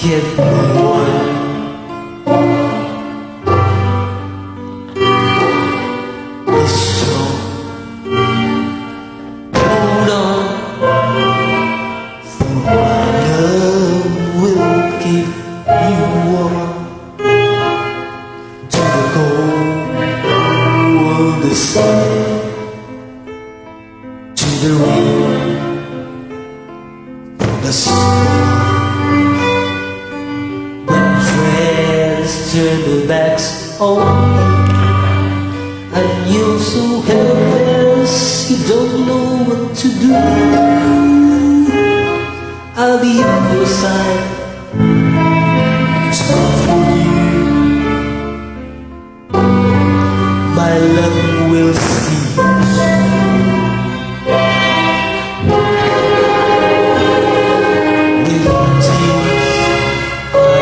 give me one. It's so hold on, for my love will keep you warm to the cold of the sun, to the rain from the storm. Turn their backs on you, and you're so helpless, you don't know what to do. I'll be on your side, it's not for you. My love will see you soon. With tears in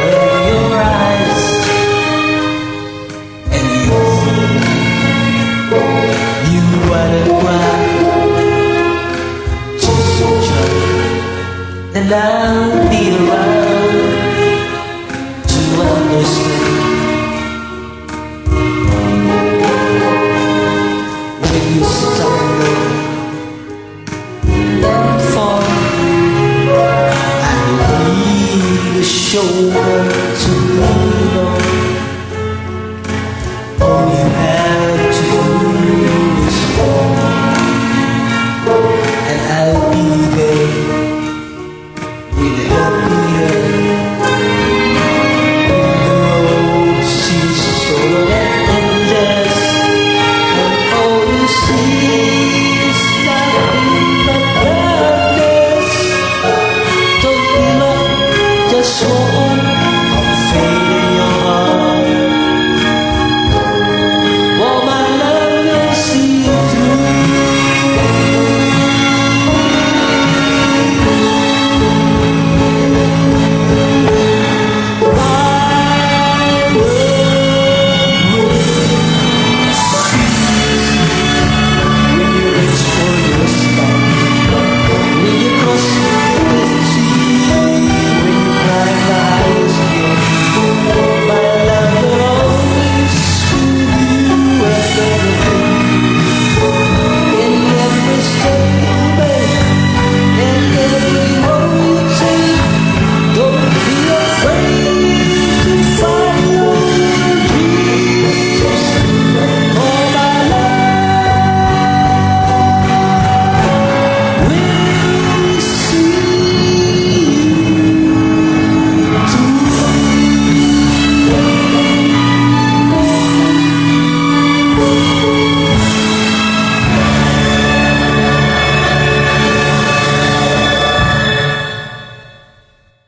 your eyes, you wanna cry, just so try, and I'll be around to understand. When you stumble and fall, I'll be the shoulder to lean on. All you have to do is fall, and I'll be there with a happy end. The road seems so endless, and all you see is nothing but darkness. Don't give up, just walk.